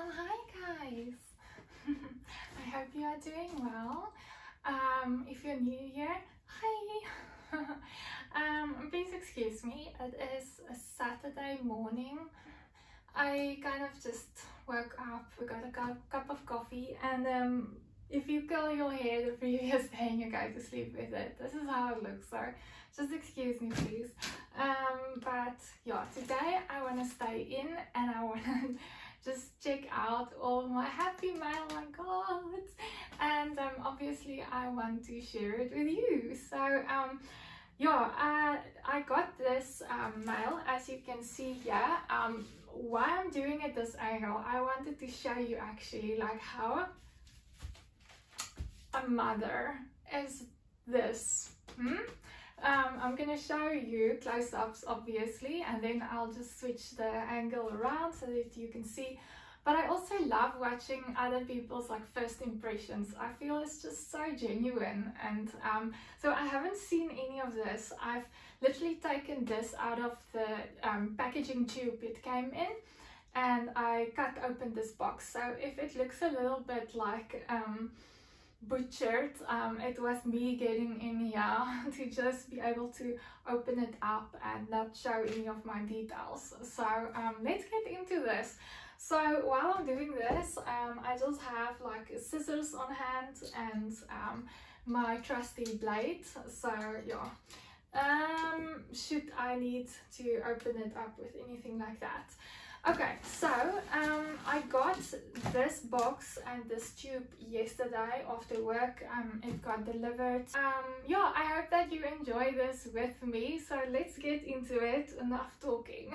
Hi guys. I hope you are doing well. If you're new here, hi. Please excuse me, it is a Saturday morning. I kind of just woke up, we got a cup of coffee, and if you curl your hair the previous day and you go to sleep with it, this is how it looks, so just excuse me please. But yeah, today I want to stay in and I want to just check out all my happy mail I got, and obviously I want to share it with you. So yeah, I got this mail, as you can see here. Why I'm doing it this angle, I wanted to show you actually like how a mother is this. I'm gonna show you close-ups obviously, and then I'll just switch the angle around so that you can see. But I also love watching other people's like first impressions. I feel it's just so genuine, and so I haven't seen any of this. I've literally taken this out of the packaging tube it came in, and I cut open this box. So if it looks a little bit like butchered, it was me getting in here to just be able to open it up and not show any of my details. So let's get into this. So while I'm doing this, I just have like scissors on hand and my trusty blade. So yeah, should I need to open it up with anything like that. Okay, so I got this box and this tube yesterday after work. It got delivered. Yeah, I hope that you enjoy this with me. So let's get into it. Enough talking.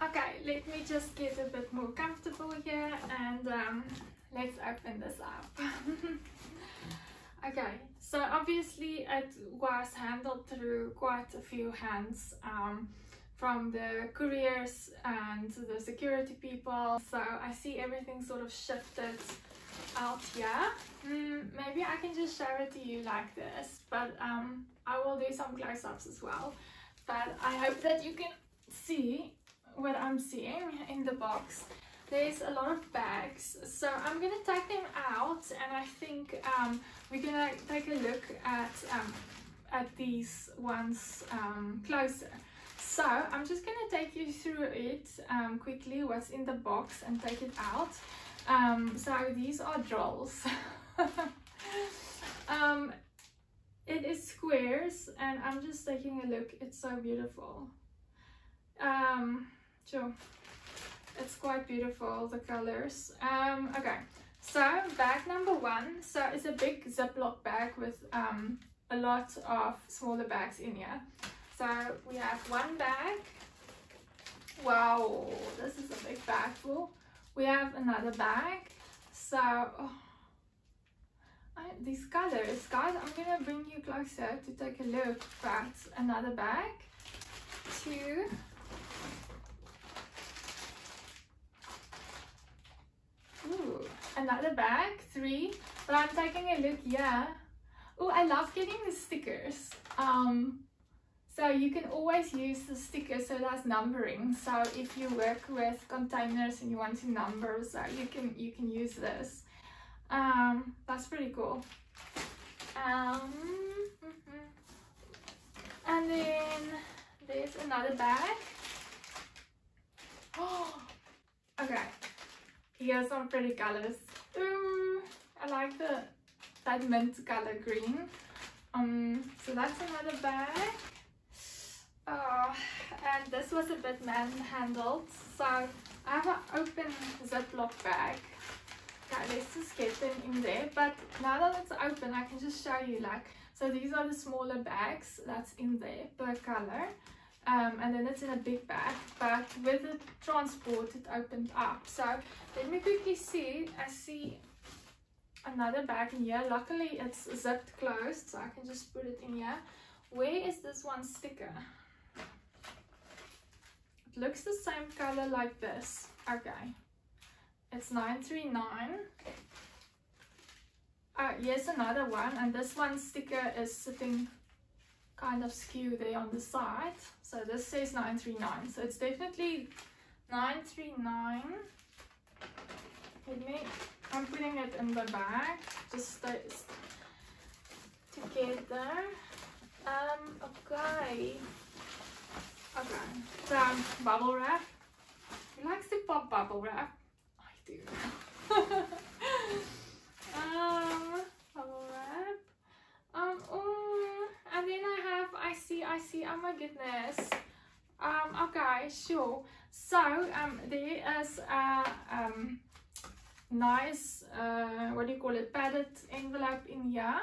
Okay, let me just get a bit more comfortable here, and let's open this up. Okay, so obviously it was handled through quite a few hands, from the couriers and the security people. So I see everything sort of shifted out here. Maybe I can just show it to you like this, but I will do some close-ups as well. But I hope that you can see what I'm seeing in the box. There's a lot of bags, so I'm gonna take them out, and I think we're gonna take a look at these ones closer. So I'm just gonna take you through it quickly, what's in the box, and take it out. So these are drills. It is squares, and I'm just taking a look. It's so beautiful. Sure. It's quite beautiful, the colors. Okay, so bag number one. So it's a big Ziploc bag with a lot of smaller bags in here. So we have one bag. Wow, this is a big bag full. We have another bag. So these colors, guys, I'm gonna bring you closer to take a look. But another bag, two. Ooh, another bag, three. But I'm taking a look here. Oh, I love getting the stickers. So you can always use the stickers, so that's numbering. So if you work with containers and you want to number, so you can use this. That's pretty cool. And then there's another bag. Oh, okay. Here's some pretty colors. Ooh, I like that mint color green. So that's another bag. And this was a bit man-handled. So I have an open Ziploc bag. Okay, let's just get them in there. But now that it's open, I can just show you like, so these are the smaller bags that's in there per color. And then it's in a big bag, but with the transport it opened up. So let me quickly see. I see another bag in here. Luckily it's zipped closed, so I can just put it in here. Where is this one sticker? It looks the same color like this. Okay, it's 939. Here's another one, and this one sticker is sitting kind of skew there on the side, So this says 939, so it's definitely 939. I'm putting it in the bag, just together. Okay, so bubble wrap. Who likes to pop bubble wrap? I do. Bubble wrap. And then I see, oh my goodness. Okay, sure. So, there is a, nice, what do you call it, padded envelope in here.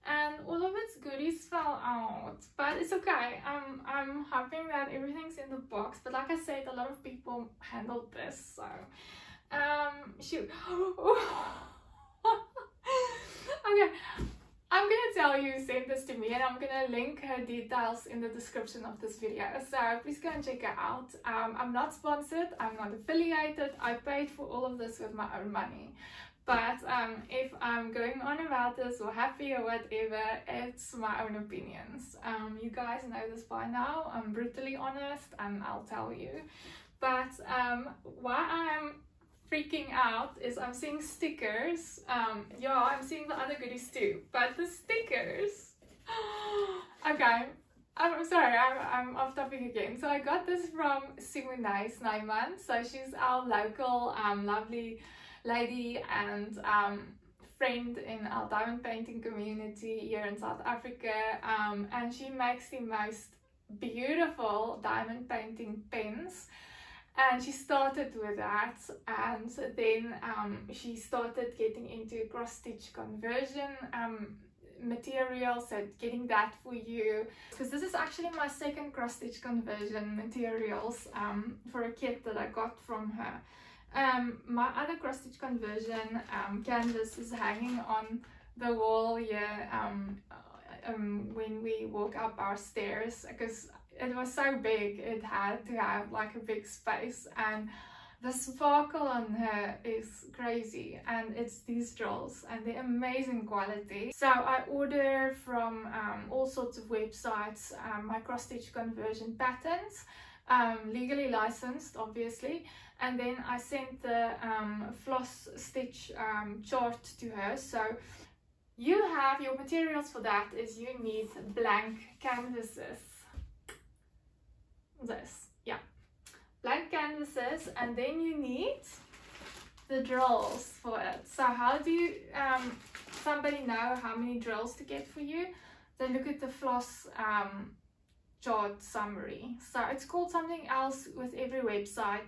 And all of its goodies fell out, but it's okay. I'm hoping that everything's in the box. But like I said, a lot of people handled this, so shoot. Okay, I'm gonna tell you who sent this to me, and I'm gonna link her details in the description of this video. So please go and check her out. I'm not sponsored. I'm not affiliated. I paid for all of this with my own money. But if I'm going on about this or happy or whatever, it's my own opinions. You guys know this by now. I'm brutally honest and I'll tell you. But why I'm freaking out is I'm seeing stickers. Yeah, I'm seeing the other goodies too. But the stickers... Okay, I'm sorry, I'm off topic again. So I got this from Simone Snyman. So she's our local lovely lady and friend in our diamond painting community here in South Africa, and she makes the most beautiful diamond painting pens, and she started with that, and then she started getting into cross stitch conversion materials, so getting that for you, because this is actually my second cross stitch conversion materials for a kit that I got from her. My other cross stitch conversion canvas is hanging on the wall here when we walk up our stairs, because it was so big it had to have like a big space, and the sparkle on her is crazy, and it's these drills and they're amazing quality. So I order from all sorts of websites my cross stitch conversion patterns, legally licensed obviously, and then I sent the floss stitch chart to her. So you have your materials for that is you need blank canvases, blank canvases, and then you need the drills for it. So how do you somebody know how many drills to get for you? They look at the floss chart summary. So it's called something else with every website.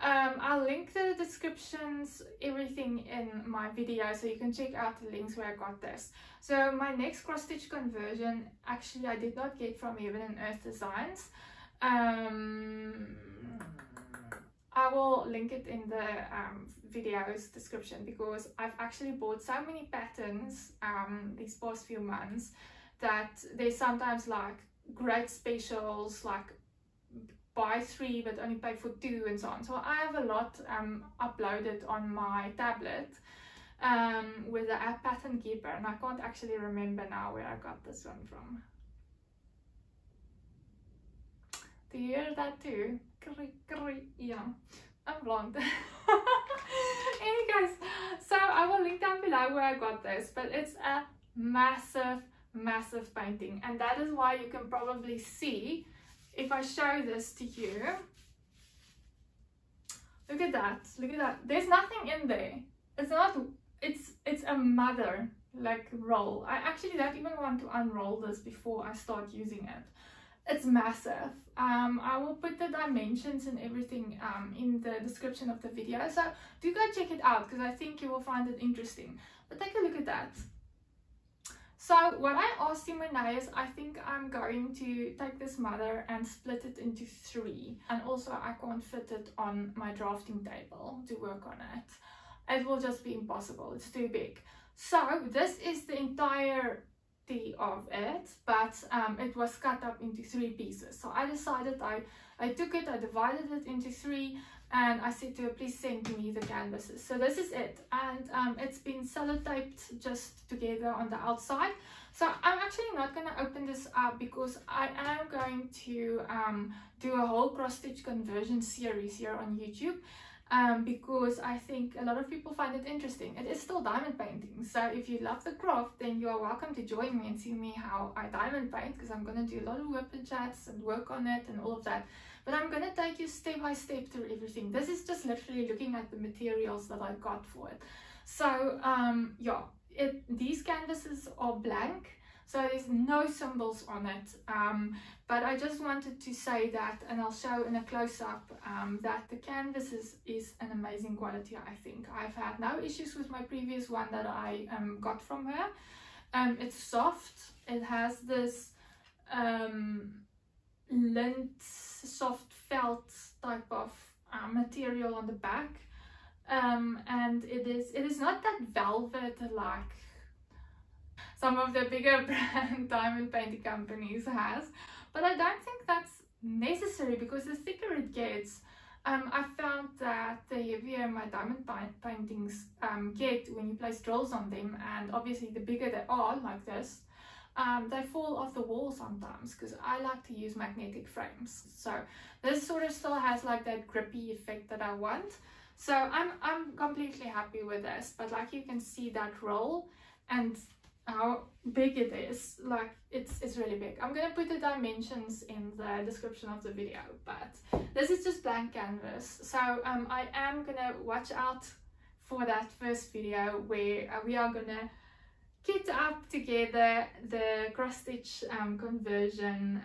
I'll link the descriptions, everything in my video, so you can check out the links where I got this. So my next cross stitch conversion, actually I did not get from Heaven and Earth Designs. I will link it in the video's description, because I've actually bought so many patterns these past few months that there's sometimes like great specials, like buy 3 but only pay for 2 and so on. So I have a lot uploaded on my tablet with the app Pattern Keeper, and I can't actually remember now where I got this one from. Do you hear that too? Yeah, I'm blonde. Anyways, so I will link down below where I got this, but it's a massive painting, and that is why you can probably see if I show this to you. Look at that, there's nothing in there. It's not, it's a mother like roll. I actually don't even want to unroll this before I start using it. It's massive. I will put the dimensions and everything in the description of the video, so do go check it out, because I think you will find it interesting. But take a look at that. So what I asked him is, I think I'm going to take this mother and split it into 3, and also I can't fit it on my drafting table to work on it. It will just be impossible, it's too big. So this is the entire of it, but it was cut up into 3 pieces. So I decided I took it, I divided it into 3, and I said to her, please send me the canvases. So this is it, and it's been sellotaped just together on the outside. So I'm actually not going to open this up because I am going to do a whole cross stitch conversion series here on YouTube. Because I think a lot of people find it interesting. It is still diamond painting, so if you love the craft, then you are welcome to join me and see me how I diamond paint, because I'm going to do a lot of whip chats and work on it and all of that. But I'm going to take you step by step through everything. This is just literally looking at the materials that I got for it. So yeah, these canvases are blank, so there's no symbols on it, but I just wanted to say that, and I'll show in a close-up, that the canvas is an amazing quality. I think I've had no issues with my previous one that I got from her. It's soft, it has this lint, soft felt type of material on the back, and it is not that velvet like some of the bigger brand diamond painting companies has, but I don't think that's necessary, because the thicker it gets, I found that the heavier my diamond paintings get when you place drills on them, and obviously the bigger they are like this, they fall off the wall sometimes, because I like to use magnetic frames. So this sort of still has like that grippy effect that I want. So I'm completely happy with this, but like you can see that roll and how big it is, like it's really big. I'm gonna put the dimensions in the description of the video, but this is just blank canvas. So I am gonna watch out for that first video where we are gonna kit up together the cross stitch conversion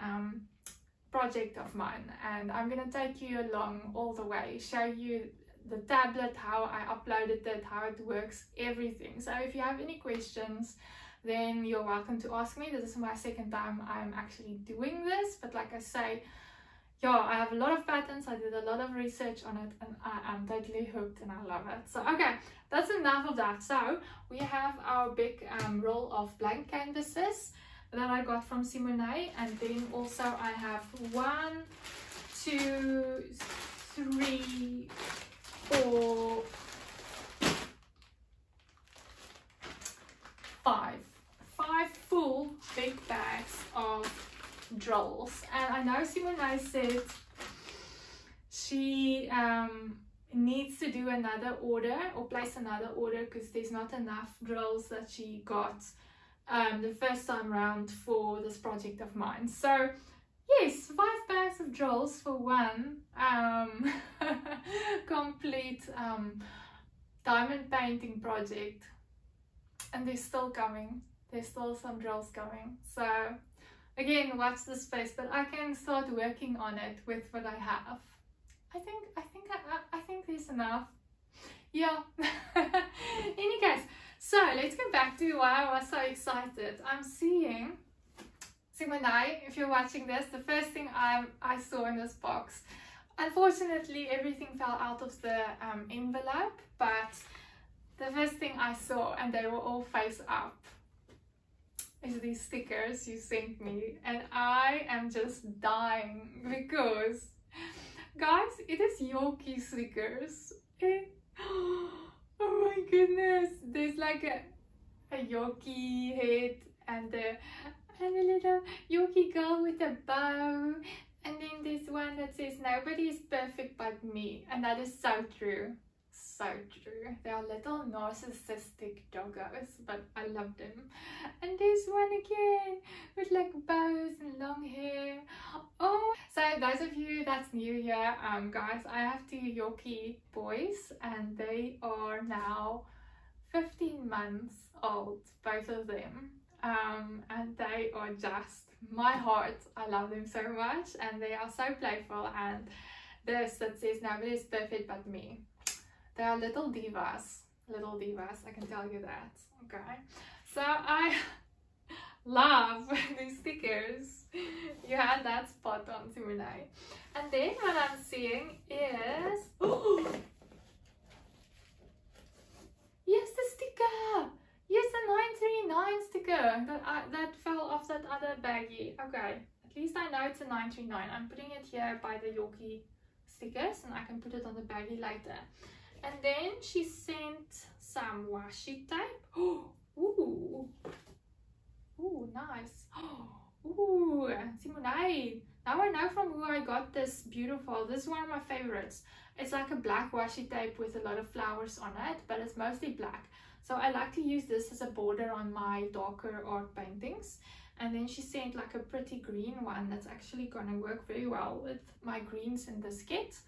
project of mine, and I'm gonna take you along all the way, show you the tablet, how I uploaded it, how it works, everything. So if you have any questions, then you're welcome to ask me. This is my second time I'm actually doing this, but like I say, yeah, I have a lot of patterns, I did a lot of research on it, and I am totally hooked and I love it. So okay, that's enough of that. So we have our big roll of blank canvases that I got from Simone, and then also I have 1, 2, 3, 4, 5 full big bags of drills. And I know Simone said she needs to do another order or place another order, because there's not enough drills that she got the first time round for this project of mine. So yes, 5 bags of drills for one complete diamond painting project, and they're still coming. There's still some drills coming. So again, watch this space, but I can start working on it with what I have. I think there's enough. Yeah. Any case, so let's go back to why I was so excited. I'm seeing Simone, if you're watching this, the first thing I saw in this box, unfortunately everything fell out of the envelope, but the first thing I saw, and they were all face up, is these stickers you sent me, and I am just dying because, guys, it is Yayyeee stickers. Oh my goodness, there's like a Yayyeee head and a little Yayyeee girl with a bow, and then there's one that says nobody is perfect but me, and that is so true. So true. They are little narcissistic doggos, but I love them. And there's one again with like bows and long hair. Oh, so those of you that's new here, guys, I have 2 Yayyeee boys, and they are now 15 months old, both of them. And they are just my heart. I love them so much, and they are so playful. And this that says nobody is perfect but me. They are little divas, I can tell you that. Okay, so I love these stickers. You had that spot on, Simone. And then what I'm seeing is yes, the sticker. Yes, a 939 sticker that fell off that other baggie. Okay, at least I know it's a 939. I'm putting it here by the Yayyeee stickers and I can put it on the baggie later. And then she sent some washi tape. Ooh, ooh, nice. Ooh, Simone. Now I know from who I got this beautiful. This is one of my favorites. It's like a black washi tape with a lot of flowers on it, but it's mostly black. So I like to use this as a border on my darker art paintings. And then she sent like a pretty green one that's actually gonna work very well with my greens in this kit.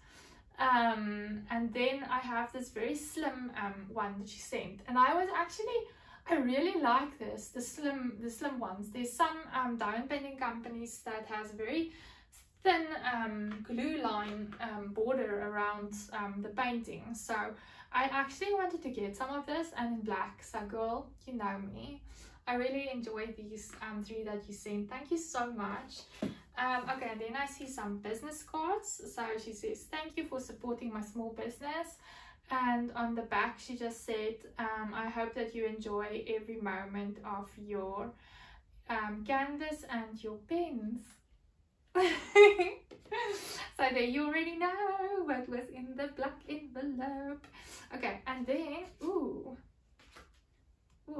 And then I have this very slim one that she sent, and I really like this, the slim ones. There's some diamond painting companies that has very thin glue line border around the painting. So I actually wanted to get some of this, and in black. So girl, you know me, I really enjoy these three that you sent. Thank you so much. Okay, and then I see some business cards. So she says, thank you for supporting my small business. And on the back she just said, I hope that you enjoy every moment of your canvas and your pens. So there, you already know what was in the black envelope. Okay, and then ooh,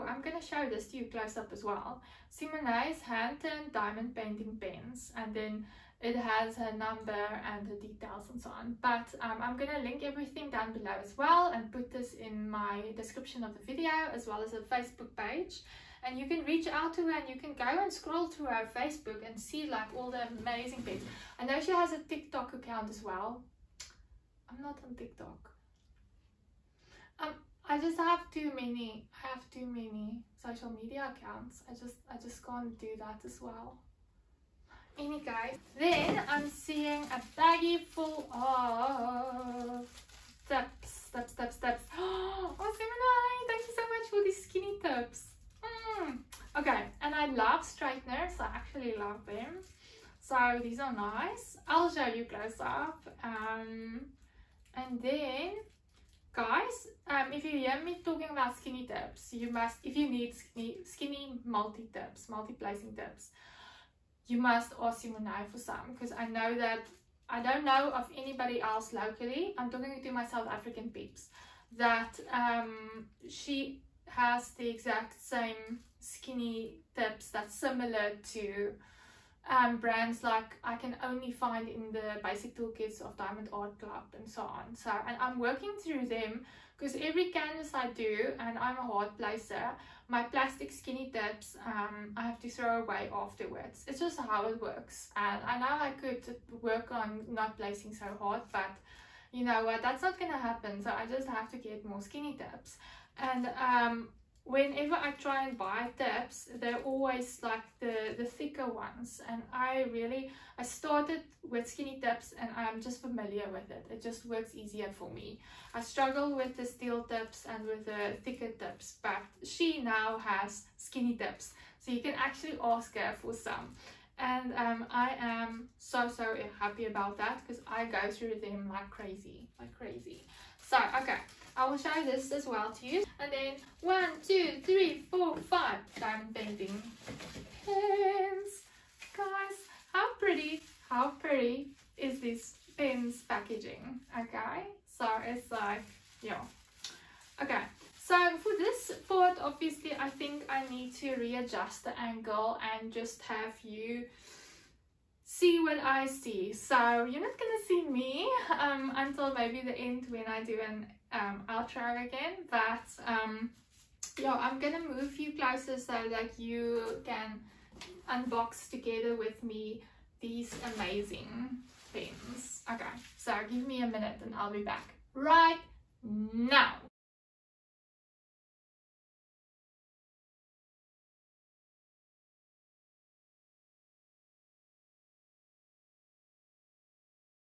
I'm gonna show this to you close up as well. Simone's hand-turned diamond painting pens, and then it has her number and the details and so on. But I'm gonna link everything down below as well and put this in my description of the video, as well as a Facebook page. And you can reach out to her and you can go and scroll through her Facebook and see like all the amazing pens. I know she has a TikTok account as well. I'm not on TikTok. I just have too many. I have too many social media accounts. I just can't do that as well. Any guys, then I'm seeing a baggie full of tips. Oh, Simone, thank you so much for these skinny tips. Okay, and I love straighteners. I actually love them. So these are nice. I'll show you close up. And then, guys, if you hear me talking about skinny tips, you must, if you need skinny multi-tips, multi-placing tips, you must ask Simone for some, because I know that I don't know of anybody else locally. I'm talking to my South African peeps, that she has the exact same skinny tips that's similar to brands like I can only find in the basic toolkits of Diamond Art Club and so on. So, and I'm working through them because every canvas I do, and I'm a hard placer, my plastic skinny tips I have to throw away afterwards. It's just how it works. And I know I could work on not placing so hard, but you know what, that's not gonna happen. So I just have to get more skinny tips. And whenever I try and buy tips, they're always like the thicker ones, and I started with skinny tips and I'm just familiar with it. It just works easier for me. I struggle with the steel tips and with the thicker tips, but she now has skinny tips, so you can actually ask her for some. And I am so happy about that, because I go through them like crazy. So okay, I will show this as well to you. And then 1, 2, 3, 4, 5 diamond painting pens. Guys, how pretty is this pens packaging? Okay, so it's like, yeah. Okay, so for this part, obviously I think I need to readjust the angle and just have you see what I see. So you're not gonna see me until maybe the end when I do an outro again, but yeah, I'm gonna move you closer so that you can unbox together with me these amazing pens. Okay, so give me a minute and I'll be back right now.